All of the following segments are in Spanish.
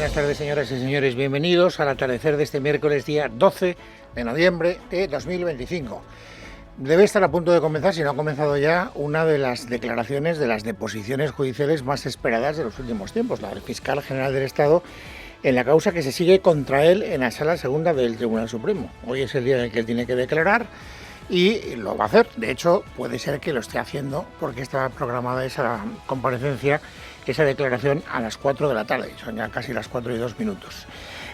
Buenas tardes, señoras y señores. Bienvenidos al atardecer de este miércoles, día 12 de noviembre de 2025. Debe estar a punto de comenzar, si no ha comenzado ya, una de las declaraciones de las deposiciones judiciales más esperadas de los últimos tiempos, la del fiscal general del Estado, en la causa que se sigue contra él en la Sala Segunda del Tribunal Supremo. Hoy es el día en el que él tiene que declarar y lo va a hacer. De hecho, puede ser que lo esté haciendo porque está programada esa comparecencia, esa declaración a las 4 de la tarde. Son ya casi las 4:02.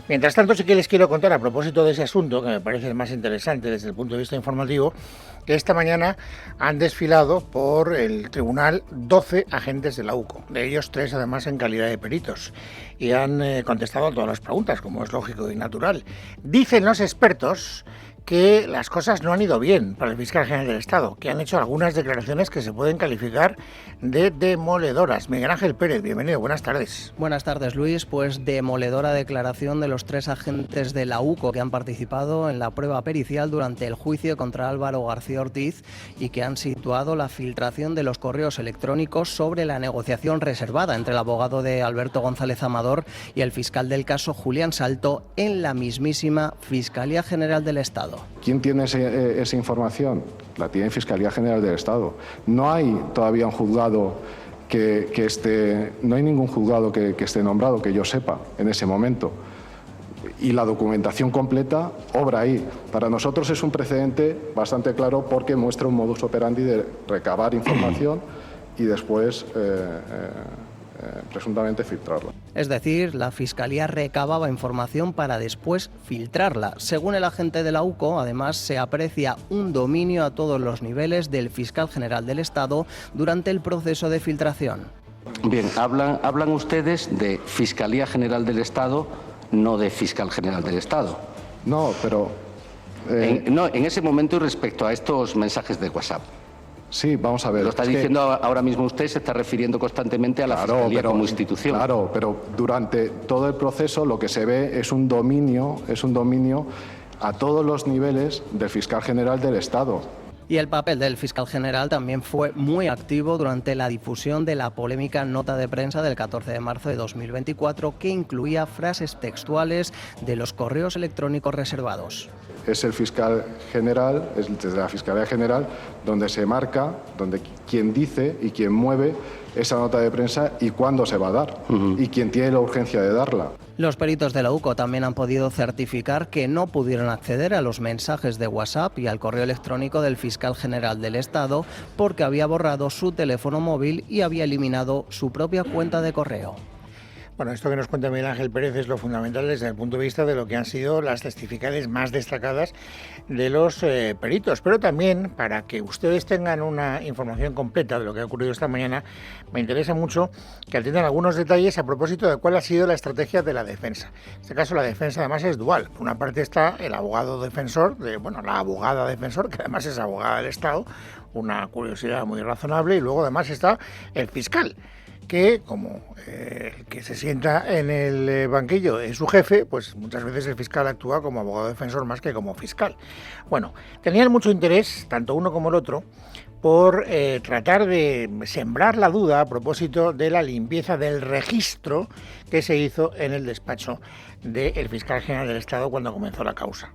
Mientras tanto, sí que les quiero contar a propósito de ese asunto, que me parece el más interesante desde el punto de vista informativo, que esta mañana han desfilado por el tribunal 12 agentes de la UCO, de ellos 3 además en calidad de peritos, y han contestado a todas las preguntas, como es lógico y natural. Dicen los expertos que las cosas no han ido bien para el fiscal general del Estado, que han hecho algunas declaraciones que se pueden calificar de demoledoras. Miguel Ángel Pérez, bienvenido, buenas tardes. Buenas tardes, Luis. Pues demoledora declaración de los 3 agentes de la UCO que han participado en la prueba pericial durante el juicio contra Álvaro García Ortiz y que han situado la filtración de los correos electrónicos sobre la negociación reservada entre el abogado de Alberto González Amador y el fiscal del caso, Julián Salto, en la mismísima Fiscalía General del Estado. ¿Quién tiene esa información? La tiene Fiscalía General del Estado. No hay todavía un juzgado que esté, no hay ningún juzgado que esté nombrado, que yo sepa, en ese momento. Y la documentación completa obra ahí. Para nosotros es un precedente bastante claro porque muestra un modus operandi de recabar información y después presuntamente filtrarla. Es decir, la Fiscalía recababa información para después filtrarla. Según el agente de la UCO, además, se aprecia un dominio a todos los niveles del fiscal general del Estado durante el proceso de filtración. Bien, hablan ustedes de Fiscalía General del Estado, no de Fiscal General del Estado. No, pero... en ese momento y respecto a estos mensajes de WhatsApp. Sí, vamos a ver. Lo está diciendo ahora mismo usted, se está refiriendo constantemente a la Fiscalía como institución. Claro, pero durante todo el proceso lo que se ve es un dominio a todos los niveles del fiscal general del Estado. Y el papel del fiscal general también fue muy activo durante la difusión de la polémica nota de prensa del 14 de marzo de 2024 que incluía frases textuales de los correos electrónicos reservados. Es el fiscal general, es desde la Fiscalía General, donde se marca, donde quien dice y quien mueve esa nota de prensa y cuándo se va a dar, y quien tiene la urgencia de darla. Los peritos de la UCO también han podido certificar que no pudieron acceder a los mensajes de WhatsApp y al correo electrónico del fiscal general del Estado porque había borrado su teléfono móvil y había eliminado su propia cuenta de correo. Bueno, esto que nos cuenta Miguel Ángel Pérez es lo fundamental desde el punto de vista de lo que han sido las testificales más destacadas de los peritos. Pero también, para que ustedes tengan una información completa de lo que ha ocurrido esta mañana, me interesa mucho que atiendan algunos detalles a propósito de cuál ha sido la estrategia de la defensa. En este caso, la defensa además es dual. Por una parte está el abogado defensor, la abogada defensor, que además es abogada del Estado, una curiosidad muy razonable, y luego además está el fiscal, que como el que se sienta en el banquillo es su jefe, pues muchas veces el fiscal actúa como abogado defensor más que como fiscal. Bueno, tenían mucho interés, tanto uno como el otro, por tratar de sembrar la duda a propósito de la limpieza del registro que se hizo en el despacho del fiscal general del Estado cuando comenzó la causa.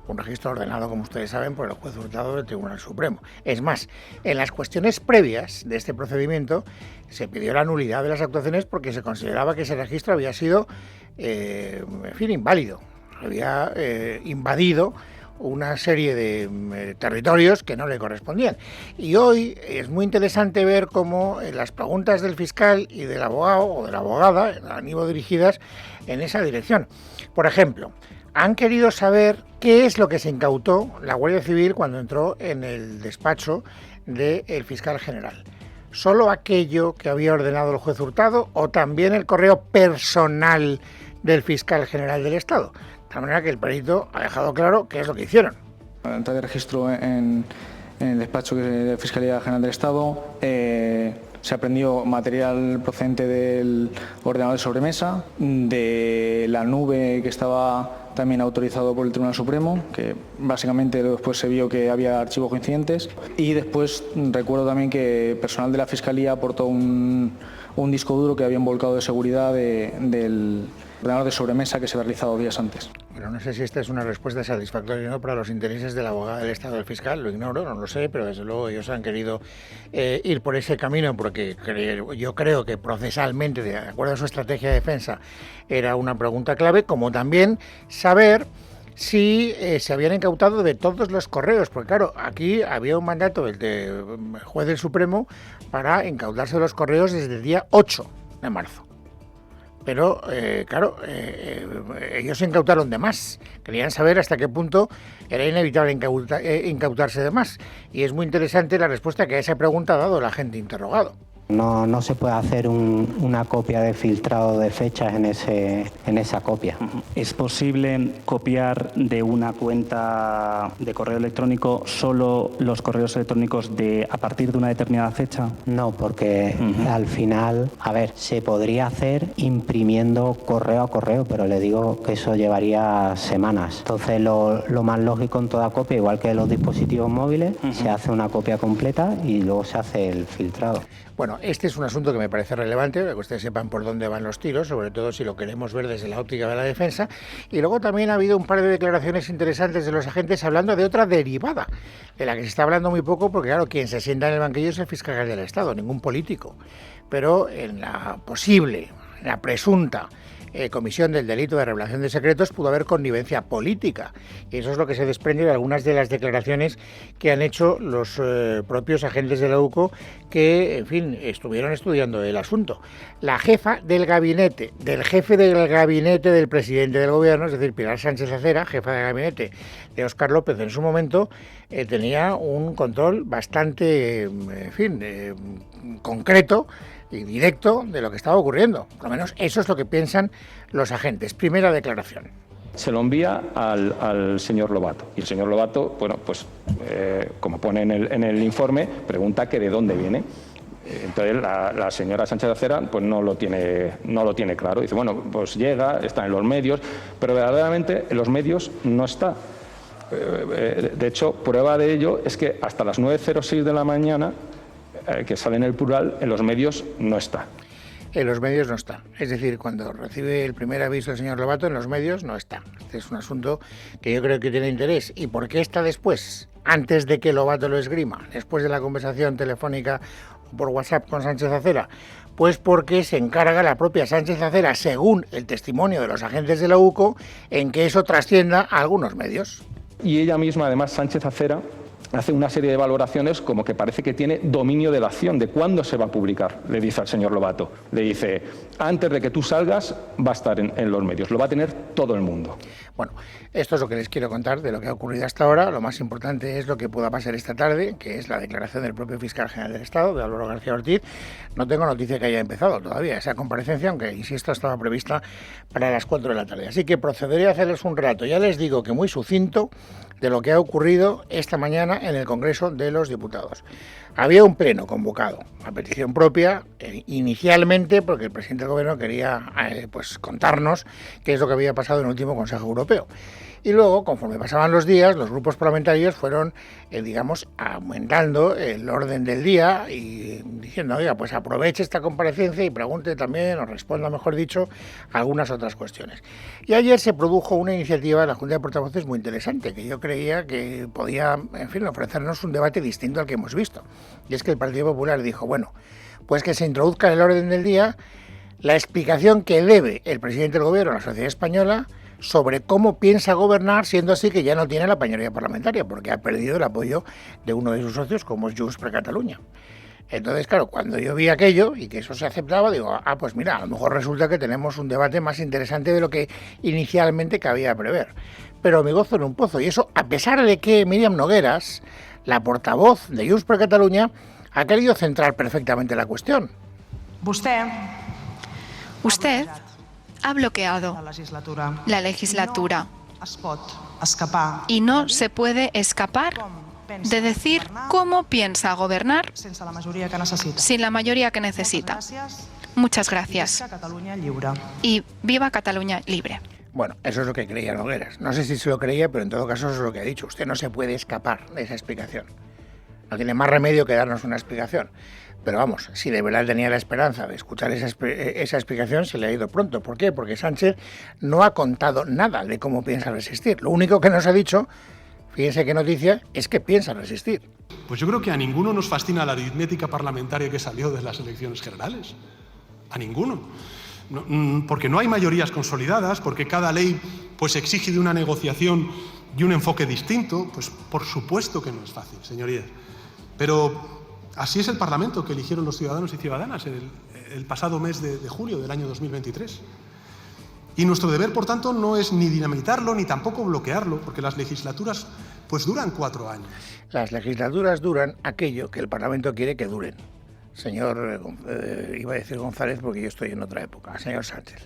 Un registro ordenado, como ustedes saben, por el juez Hurtado del Tribunal Supremo. Es más, en las cuestiones previas de este procedimiento se pidió la nulidad de las actuaciones porque se consideraba que ese registro había sido, inválido. Había invadido una serie de territorios que no le correspondían. Y hoy es muy interesante ver cómo las preguntas del fiscal y del abogado o de la abogada han ido dirigidas en esa dirección. Por ejemplo, han querido saber qué es lo que se incautó la Guardia Civil cuando entró en el despacho del fiscal general. ¿Solo aquello que había ordenado el juez Hurtado o también el correo personal del fiscal general del Estado? De tal manera que el perito ha dejado claro qué es lo que hicieron. La entrada de registro en el despacho de la Fiscalía General del Estado se aprendió material procedente del ordenador de sobremesa, de la nube que estaba también autorizado por el Tribunal Supremo, que básicamente después se vio que había archivos coincidentes, y después recuerdo también que personal de la Fiscalía aportó un disco duro que habían volcado de seguridad del ordenador de sobremesa que se había realizado días antes. Bueno, no sé si esta es una respuesta satisfactoria o no para los intereses de la abogada del Estado del fiscal, lo ignoro, no lo sé, pero desde luego ellos han querido ir por ese camino porque yo creo que procesalmente, de acuerdo a su estrategia de defensa, era una pregunta clave, como también saber si se habían incautado de todos los correos, porque claro, aquí había un mandato del juez del Supremo para incautarse los correos desde el día 8 de marzo. Pero, ellos se incautaron de más. Querían saber hasta qué punto era inevitable incautarse de más. Y es muy interesante la respuesta que a esa pregunta ha dado el agente interrogado. No se puede hacer una copia de filtrado de fechas en esa copia. ¿Es posible copiar de una cuenta de correo electrónico solo los correos electrónicos a partir de una determinada fecha? No, porque al final, se podría hacer imprimiendo correo a correo, pero le digo que eso llevaría semanas. Entonces lo más lógico en toda copia, igual que en los dispositivos móviles, se hace una copia completa y luego se hace el filtrado. Bueno, este es un asunto que me parece relevante, para que ustedes sepan por dónde van los tiros, sobre todo si lo queremos ver desde la óptica de la defensa. Y luego también ha habido un par de declaraciones interesantes de los agentes hablando de otra derivada, de la que se está hablando muy poco, porque claro, quien se sienta en el banquillo es el fiscal del Estado, ningún político. Pero en la presunta comisión del delito de revelación de secretos pudo haber connivencia política. Y eso es lo que se desprende de algunas de las declaraciones que han hecho los propios agentes de la UCO que, en fin, estuvieron estudiando el asunto. La jefa del gabinete, del jefe del gabinete del presidente del gobierno, es decir, Pilar Sánchez Acera, jefa de gabinete de Óscar López en su momento, tenía un control bastante, concreto y directo de lo que estaba ocurriendo. Por lo menos eso es lo que piensan los agentes. Primera declaración. Se lo envía al señor Lobato. Y el señor Lobato, como pone en el informe, pregunta que de dónde viene. Entonces la señora Sánchez Acera pues no lo tiene claro. Dice, pues llega, está en los medios, pero verdaderamente en los medios no está. De hecho, prueba de ello es que hasta las 9:06 de la mañana, que sale en el plural, en los medios no está. En los medios no está. Es decir, cuando recibe el primer aviso el señor Lobato, en los medios no está. Este es un asunto que yo creo que tiene interés. ¿Y por qué está después? Antes de que Lobato lo esgrima, después de la conversación telefónica por WhatsApp con Sánchez Acera. Pues porque se encarga la propia Sánchez Acera, según el testimonio de los agentes de la UCO, en que eso trascienda a algunos medios. Y ella misma, además, Sánchez Acera, hace una serie de valoraciones como que parece que tiene dominio de la acción, de cuándo se va a publicar, le dice al señor Lobato. Le dice, antes de que tú salgas, va a estar en los medios, lo va a tener todo el mundo. Bueno, esto es lo que les quiero contar de lo que ha ocurrido hasta ahora. Lo más importante es lo que pueda pasar esta tarde, que es la declaración del propio fiscal general del Estado, de Álvaro García Ortiz. No tengo noticia que haya empezado todavía esa comparecencia, aunque, insisto, estaba prevista para las 4 de la tarde. Así que procederé a hacerles un relato, ya les digo que muy sucinto, de lo que ha ocurrido esta mañana en el Congreso de los Diputados. Había un pleno convocado a petición propia, inicialmente porque el presidente del Gobierno quería contarnos qué es lo que había pasado en el último Consejo Europeo. Y luego, conforme pasaban los días, los grupos parlamentarios fueron, aumentando el orden del día y diciendo, oiga, pues aproveche esta comparecencia y pregunte también, o responda, mejor dicho, algunas otras cuestiones. Y ayer se produjo una iniciativa de la Junta de Portavoces muy interesante, que yo creía que podía, ofrecernos un debate distinto al que hemos visto. Y es que el Partido Popular dijo, pues que se introduzca en el orden del día la explicación que debe el presidente del Gobierno a la sociedad española sobre cómo piensa gobernar, siendo así que ya no tiene la mayoría parlamentaria, porque ha perdido el apoyo de uno de sus socios, como es Junts per Catalunya. Entonces, claro, cuando yo vi aquello y que eso se aceptaba, digo, pues mira, a lo mejor resulta que tenemos un debate más interesante de lo que inicialmente cabía prever. Pero me gozo en un pozo, y eso a pesar de que Míriam Nogueras, la portavoz de Junts per Catalunya, ha querido centrar perfectamente la cuestión. Usted ha bloqueado la legislatura y no se puede escapar de decir cómo piensa gobernar sin la mayoría que necesita. Muchas gracias. Y viva Cataluña libre. Bueno, eso es lo que creía Nogueras. No sé si se lo creía, pero en todo caso eso es lo que ha dicho. Usted no se puede escapar de esa explicación. No tiene más remedio que darnos una explicación. Pero vamos, si de verdad tenía la esperanza de escuchar esa explicación, se le ha ido pronto. ¿Por qué? Porque Sánchez no ha contado nada de cómo piensa resistir. Lo único que nos ha dicho, fíjense qué noticia, es que piensa resistir. Pues yo creo que a ninguno nos fascina la aritmética parlamentaria que salió de las elecciones generales. A ninguno. Porque no hay mayorías consolidadas, porque cada ley pues exige de una negociación y un enfoque distinto. Pues por supuesto que no es fácil, señorías. Pero así es el Parlamento que eligieron los ciudadanos y ciudadanas el pasado mes de julio del año 2023. Y nuestro deber, por tanto, no es ni dinamitarlo ni tampoco bloquearlo, porque las legislaturas pues duran 4 años. Las legislaturas duran aquello que el Parlamento quiere que duren. Señor, iba a decir González porque yo estoy en otra época, señor Sánchez.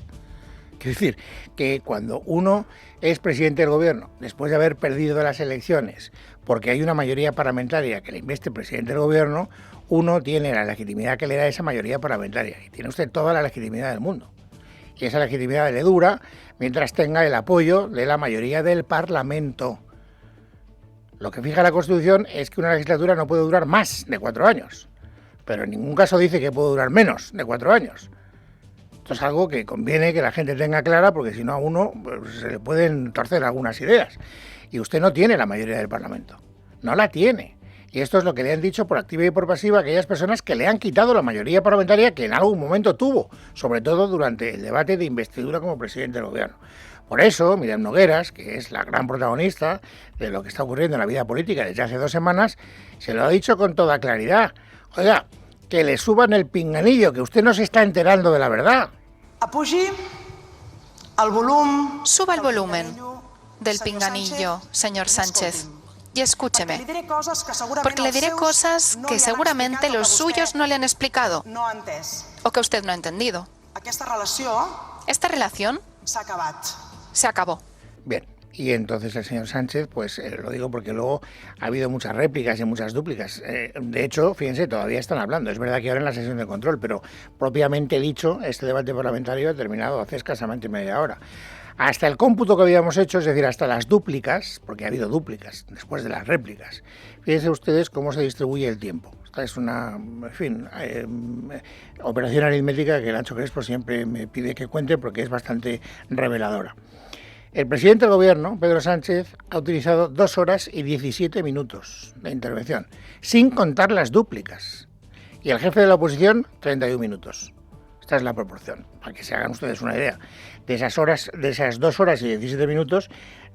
Quiero decir que cuando uno es presidente del gobierno, después de haber perdido las elecciones, porque hay una mayoría parlamentaria que le investe presidente del gobierno, uno tiene la legitimidad que le da esa mayoría parlamentaria. Y tiene usted toda la legitimidad del mundo. Y esa legitimidad le dura mientras tenga el apoyo de la mayoría del Parlamento. Lo que fija la Constitución es que una legislatura no puede durar más de 4 años. Pero en ningún caso dice que puede durar menos de 4 años. Esto es algo que conviene que la gente tenga clara, porque si no a uno pues, se le pueden torcer algunas ideas. Y usted no tiene la mayoría del Parlamento. No la tiene. Y esto es lo que le han dicho por activa y por pasiva a aquellas personas que le han quitado la mayoría parlamentaria que en algún momento tuvo, sobre todo durante el debate de investidura como presidente del gobierno. Por eso, Miriam Nogueras, que es la gran protagonista de lo que está ocurriendo en la vida política desde hace 2 semanas, se lo ha dicho con toda claridad. Oiga, que le suban el pinganillo, que usted no se está enterando de la verdad. Suba el volumen del pinganillo, señor Sánchez, y escúcheme, porque le diré cosas que seguramente los suyos no le han explicado o que usted no ha entendido. Esta relación se acabó. Bien. Y entonces el señor Sánchez, pues lo digo porque luego ha habido muchas réplicas y muchas dúplicas. De hecho, fíjense, todavía están hablando. Es verdad que ahora en la sesión de control, pero propiamente dicho, este debate parlamentario ha terminado hace escasamente media hora. Hasta el cómputo que habíamos hecho, es decir, hasta las dúplicas, porque ha habido dúplicas después de las réplicas. Fíjense ustedes cómo se distribuye el tiempo. Esta es una, en fin, operación aritmética que Nacho Crespo siempre me pide que cuente porque es bastante reveladora. El presidente del gobierno, Pedro Sánchez, ha utilizado 2 horas y 17 minutos de intervención, sin contar las dúplicas. Y el jefe de la oposición, 31 minutos. Esta es la proporción, para que se hagan ustedes una idea. De esas 2 horas y 17 minutos,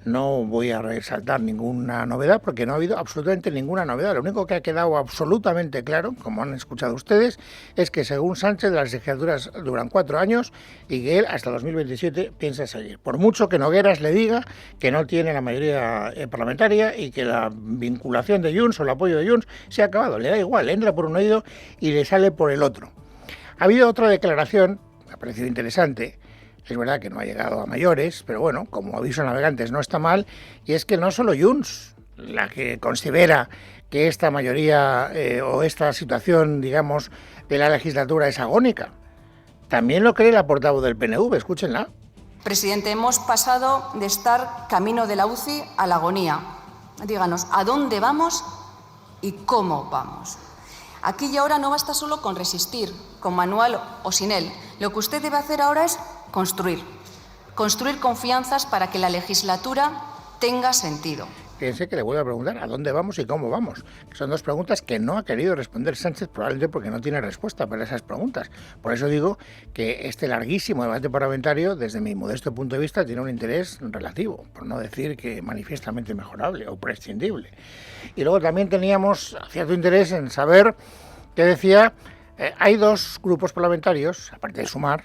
no voy a resaltar ninguna novedad, porque no ha habido absolutamente ninguna novedad. Lo único que ha quedado absolutamente claro, como han escuchado ustedes, es que según Sánchez las legislaturas duran 4 años y que él hasta 2027 piensa seguir. Por mucho que Nogueras le diga que no tiene la mayoría parlamentaria y que la vinculación de Junts o el apoyo de Junts se ha acabado. Le da igual, le entra por un oído y le sale por el otro. Ha habido otra declaración, me ha parecido interesante. Es verdad que no ha llegado a mayores, pero bueno, como aviso a navegantes no está mal, y es que no solo Junts la que considera que esta mayoría o esta situación, digamos, de la legislatura es agónica. También lo cree la portavoz del PNV, escúchenla. Presidente, hemos pasado de estar camino de la UCI a la agonía. Díganos, ¿a dónde vamos y cómo vamos? Aquí y ahora no basta solo con resistir, con manual o sin él. Lo que usted debe hacer ahora es construir confianzas para que la legislatura tenga sentido. Fíjense que le vuelvo a preguntar a dónde vamos y cómo vamos. Son 2 preguntas que no ha querido responder Sánchez, probablemente porque no tiene respuesta para esas preguntas. Por eso digo que este larguísimo debate parlamentario, desde mi modesto punto de vista, tiene un interés relativo, por no decir que manifiestamente mejorable o prescindible. Y luego también teníamos cierto interés en saber qué decía. Hay 2 grupos parlamentarios, aparte de Sumar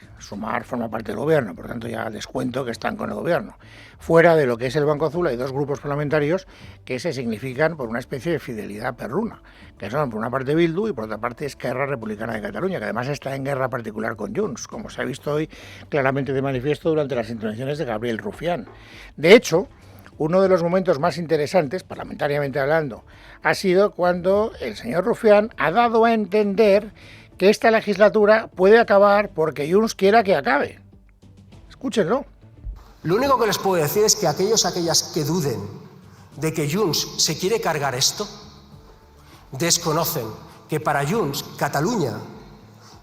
forma parte del gobierno, por tanto ya descuento que están con el gobierno. Fuera de lo que es el Banco Azul hay 2 grupos parlamentarios que se significan por una especie de fidelidad perruna, que son por una parte Bildu y por otra parte Esquerra Republicana de Cataluña, que además está en guerra particular con Junts, como se ha visto hoy claramente de manifiesto durante las intervenciones de Gabriel Rufián. De hecho, uno de los momentos más interesantes, parlamentariamente hablando, ha sido cuando el señor Rufián ha dado a entender que esta legislatura puede acabar porque Junts quiera que acabe. Escúchenlo. Lo único que les puedo decir es que aquellas que duden de que Junts se quiere cargar esto, desconocen que para Junts Cataluña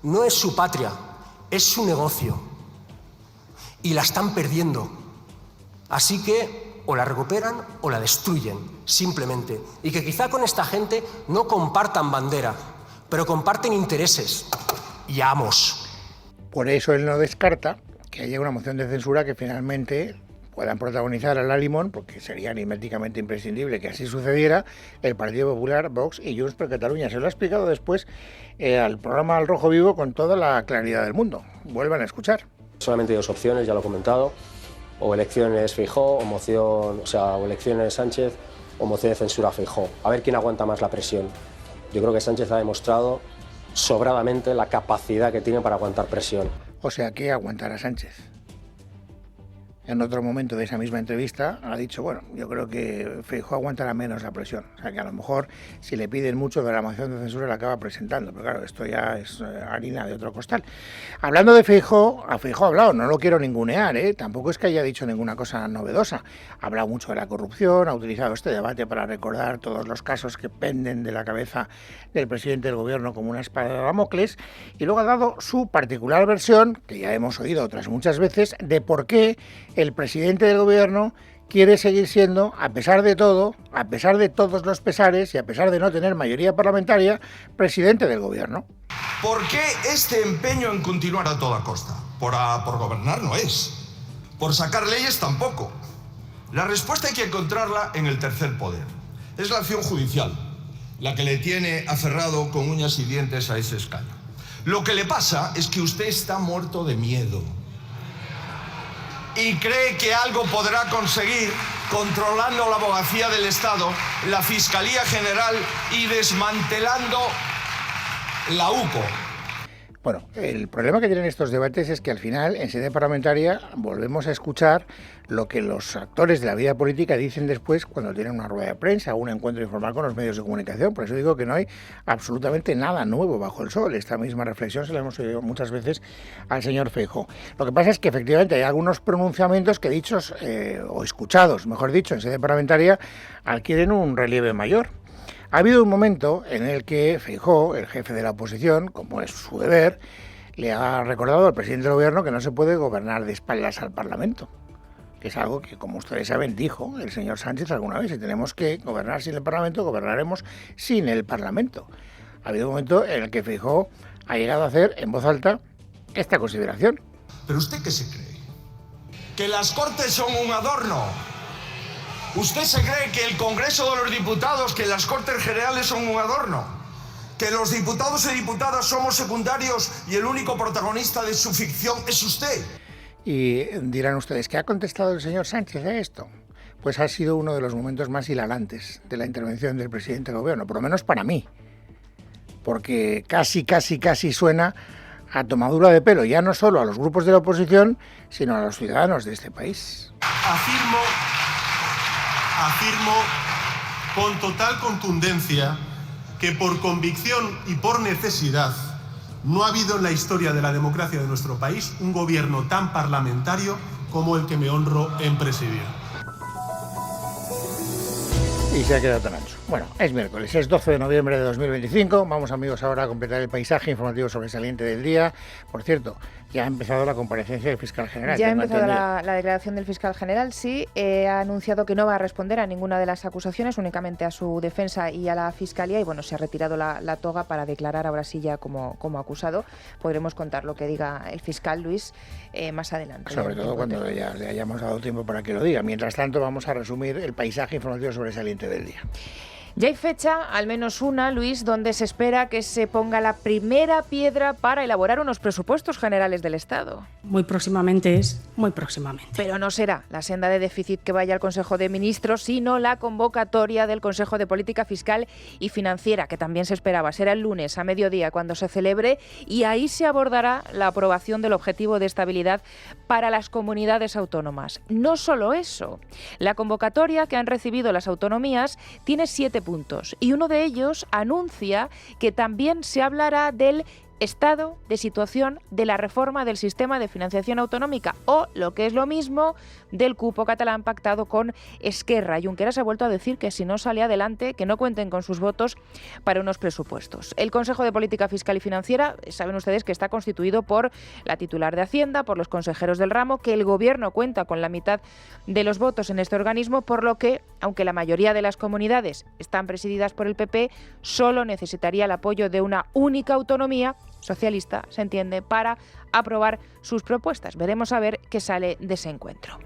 no es su patria, es su negocio. Y la están perdiendo. Así que o la recuperan o la destruyen, simplemente. Y que quizá con esta gente no compartan bandera, pero comparten intereses y amos. Por eso él no descarta que haya una moción de censura que finalmente puedan protagonizar a la Limón, porque sería aritméticamente imprescindible que así sucediera, el Partido Popular, Vox y Junts per Catalunya. Se lo ha explicado después al programa Al Rojo Vivo con toda la claridad del mundo. Vuelvan a escuchar. Solamente hay dos opciones, ya lo he comentado, o elecciones Feijóo, o elecciones Sánchez, o moción de censura Feijóo. A ver quién aguanta más la presión. Yo creo que Sánchez ha demostrado sobradamente la capacidad que tiene para aguantar presión. O sea, ¿qué aguantará Sánchez? En otro momento de esa misma entrevista ha dicho, bueno, yo creo que Feijóo aguantará menos la presión. O sea, que a lo mejor si le piden mucho de la moción de censura la acaba presentando. Pero claro, esto ya es harina de otro costal. Hablando de Feijóo, a Feijóo ha hablado, no lo quiero ningunear, tampoco es que haya dicho ninguna cosa novedosa. Ha hablado mucho de la corrupción, ha utilizado este debate para recordar todos los casos que penden de la cabeza del presidente del gobierno como una espada de Damocles, y luego ha dado su particular versión, que ya hemos oído otras muchas veces, de por qué el presidente del gobierno quiere seguir siendo, a pesar de todo, a pesar de todos los pesares y a pesar de no tener mayoría parlamentaria, presidente del gobierno. ¿Por qué este empeño en continuar a toda costa? Por gobernar no es. Por sacar leyes tampoco. La respuesta hay que encontrarla en el tercer poder. Es la acción judicial, la que le tiene aferrado con uñas y dientes a ese escaño. Lo que le pasa es que usted está muerto de miedo. Y cree que algo podrá conseguir controlando la abogacía del Estado, la Fiscalía General y desmantelando la UCO. Bueno, el problema que tienen estos debates es que al final, en sede parlamentaria, volvemos a escuchar lo que los actores de la vida política dicen después cuando tienen una rueda de prensa o un encuentro informal con los medios de comunicación. Por eso digo que no hay absolutamente nada nuevo bajo el sol. Esta misma reflexión se la hemos oído muchas veces al señor Feijóo. Lo que pasa es que efectivamente hay algunos pronunciamientos que dichos, o escuchados, mejor dicho, en sede parlamentaria, adquieren un relieve mayor. Ha habido un momento en el que Feijóo, el jefe de la oposición, como es su deber, le ha recordado al presidente del gobierno que no se puede gobernar de espaldas al Parlamento, que es algo que, como ustedes saben, dijo el señor Sánchez alguna vez: si tenemos que gobernar sin el Parlamento, gobernaremos sin el Parlamento. Ha habido un momento en el que Feijóo ha llegado a hacer en voz alta esta consideración. ¿Pero usted qué se cree? ¿Que las Cortes son un adorno? ¿Usted se cree que el Congreso de los Diputados, que las Cortes Generales son un adorno? ¿Que los diputados y diputadas somos secundarios y el único protagonista de su ficción es usted? Y dirán ustedes, ¿qué ha contestado el señor Sánchez a esto? Pues ha sido uno de los momentos más hilarantes de la intervención del presidente del gobierno, por lo menos para mí, porque casi suena a tomadura de pelo, ya no solo a los grupos de la oposición, sino a los ciudadanos de este país. Afirmo con total contundencia que por convicción y por necesidad no ha habido en la historia de la democracia de nuestro país un gobierno tan parlamentario como el que me honro en presidir. Y se ha quedado tan ancho. Bueno, es miércoles, es 12 de noviembre de 2025. Vamos, amigos, ahora a completar el paisaje informativo sobresaliente del día. Por cierto, ya ha empezado la comparecencia del fiscal general. Ya ha empezado la declaración del fiscal general, sí. Ha anunciado que no va a responder a ninguna de las acusaciones, únicamente a su defensa y a la fiscalía. Y bueno, se ha retirado la toga para declarar ahora sí ya como acusado. Podremos contar lo que diga el fiscal, Luis, más adelante. Sobre todo cuando ya le hayamos dado tiempo para que lo diga. Mientras tanto, vamos a resumir el paisaje informativo sobresaliente del día. Ya hay fecha, al menos una, Luis, donde se espera que se ponga la primera piedra para elaborar unos presupuestos generales del Estado. Muy próximamente es, muy próximamente. Pero no será la senda de déficit que vaya al Consejo de Ministros, sino la convocatoria del Consejo de Política Fiscal y Financiera, que también se esperaba. Será el lunes a mediodía cuando se celebre y ahí se abordará la aprobación del objetivo de estabilidad para las comunidades autónomas. No solo eso, la convocatoria que han recibido las autonomías tiene 7 puntos y uno de ellos anuncia que también se hablará del estado de situación de la reforma del sistema de financiación autonómica o, lo que es lo mismo, del cupo catalán pactado con Esquerra. Junqueras ha vuelto a decir que si no sale adelante, que no cuenten con sus votos para unos presupuestos. El Consejo de Política Fiscal y Financiera, saben ustedes que está constituido por la titular de Hacienda, por los consejeros del ramo, que el Gobierno cuenta con la mitad de los votos en este organismo, por lo que, aunque la mayoría de las comunidades están presididas por el PP, solo necesitaría el apoyo de una única autonomía socialista, se entiende, para aprobar sus propuestas. Veremos a ver qué sale de ese encuentro.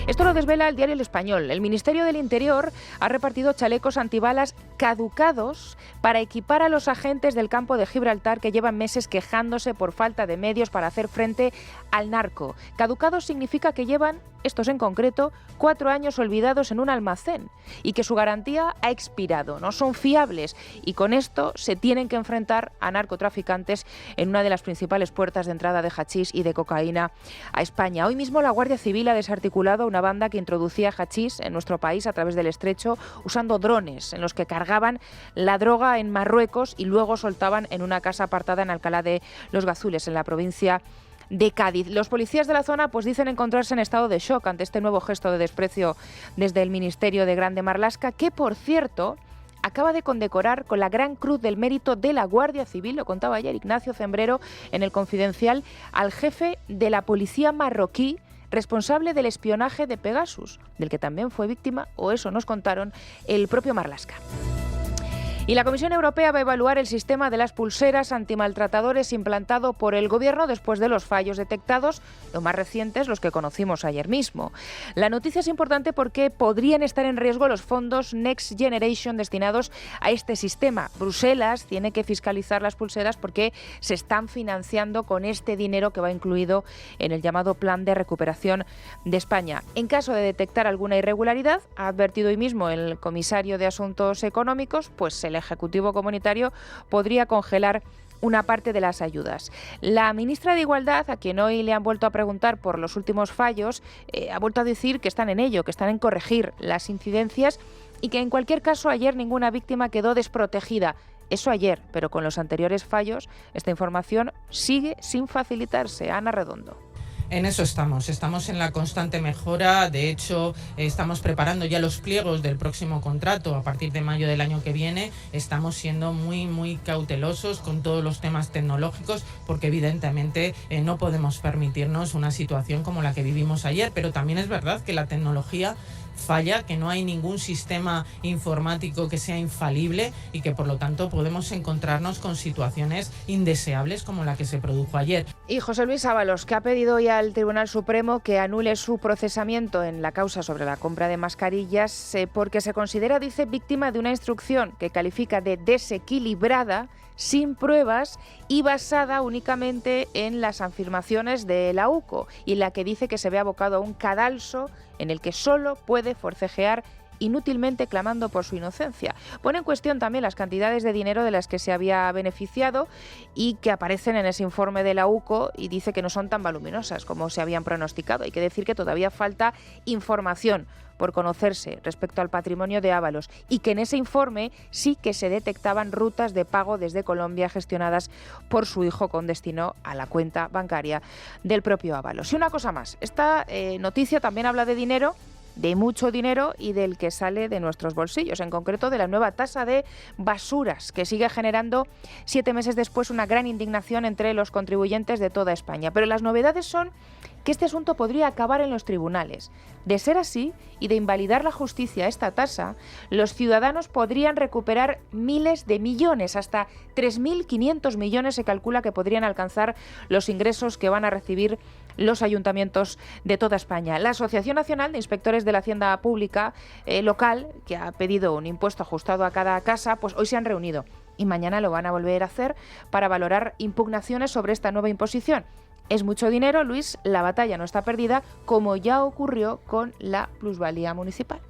Esto lo desvela el diario El Español. El Ministerio del Interior ha repartido chalecos antibalas caducados para equipar a los agentes del campo de Gibraltar que llevan meses quejándose por falta de medios para hacer frente al narco. Caducados significa que llevan, estos en concreto, 4 años olvidados en un almacén y que su garantía ha expirado. No son fiables y con esto se tienen que enfrentar a narcotraficantes en una de las principales puertas de entrada de hachís y de cocaína a España. Hoy mismo la Guardia Civil ha desarticulado una banda que introducía hachís en nuestro país a través del estrecho usando drones en los que cargaban la droga en Marruecos y luego soltaban en una casa apartada en Alcalá de los Gazules, en la provincia de Cádiz. Los policías de la zona pues dicen encontrarse en estado de shock ante este nuevo gesto de desprecio desde el Ministerio de Grande Marlaska, que por cierto acaba de condecorar con la Gran Cruz del Mérito de la Guardia Civil, lo contaba ayer Ignacio Zembrero en El Confidencial, al jefe de la policía marroquí responsable del espionaje de Pegasus, del que también fue víctima, o eso nos contaron, el propio Marlaska. Y la Comisión Europea va a evaluar el sistema de las pulseras antimaltratadores implantado por el Gobierno después de los fallos detectados, los más recientes, los que conocimos ayer mismo. La noticia es importante porque podrían estar en riesgo los fondos Next Generation destinados a este sistema. Bruselas tiene que fiscalizar las pulseras porque se están financiando con este dinero que va incluido en el llamado Plan de Recuperación de España. En caso de detectar alguna irregularidad, ha advertido hoy mismo el comisario de Asuntos Económicos, pues el Ejecutivo Comunitario podría congelar una parte de las ayudas. La ministra de Igualdad, a quien hoy le han vuelto a preguntar por los últimos fallos, ha vuelto a decir que están en ello, que están en corregir las incidencias y que en cualquier caso ayer ninguna víctima quedó desprotegida. Eso ayer, pero con los anteriores fallos, esta información sigue sin facilitarse. Ana Redondo. En eso estamos en la constante mejora. De hecho, estamos preparando ya los pliegos del próximo contrato a partir de mayo del año que viene. Estamos siendo muy cautelosos con todos los temas tecnológicos porque evidentemente no podemos permitirnos una situación como la que vivimos ayer, pero también es verdad que la tecnología falla, que no hay ningún sistema informático que sea infalible y que por lo tanto podemos encontrarnos con situaciones indeseables como la que se produjo ayer. Y José Luis Ábalos, que ha pedido hoy al Tribunal Supremo que anule su procesamiento en la causa sobre la compra de mascarillas porque se considera, dice, víctima de una instrucción que califica de desequilibrada, sin pruebas y basada únicamente en las afirmaciones de la UCO y en la que dice que se ve abocado a un cadalso en el que solo puede forcejear inútilmente clamando por su inocencia. Pone en cuestión también las cantidades de dinero de las que se había beneficiado y que aparecen en ese informe de la UCO y dice que no son tan voluminosas como se habían pronosticado. Hay que decir que todavía falta información por conocerse respecto al patrimonio de Ábalos y que en ese informe sí que se detectaban rutas de pago desde Colombia gestionadas por su hijo con destino a la cuenta bancaria del propio Ábalos. Y una cosa más, esta noticia también habla de dinero, de mucho dinero y del que sale de nuestros bolsillos, en concreto de la nueva tasa de basuras, que sigue generando 7 meses después una gran indignación entre los contribuyentes de toda España. Pero las novedades son que este asunto podría acabar en los tribunales. De ser así y de invalidar la justicia esta tasa, los ciudadanos podrían recuperar miles de millones, hasta 3.500 millones se calcula que podrían alcanzar los ingresos que van a recibir los ayuntamientos de toda España. La Asociación Nacional de Inspectores de la Hacienda Pública local, que ha pedido un impuesto ajustado a cada casa, pues hoy se han reunido y mañana lo van a volver a hacer para valorar impugnaciones sobre esta nueva imposición. Es mucho dinero, Luis, la batalla no está perdida, como ya ocurrió con la plusvalía municipal.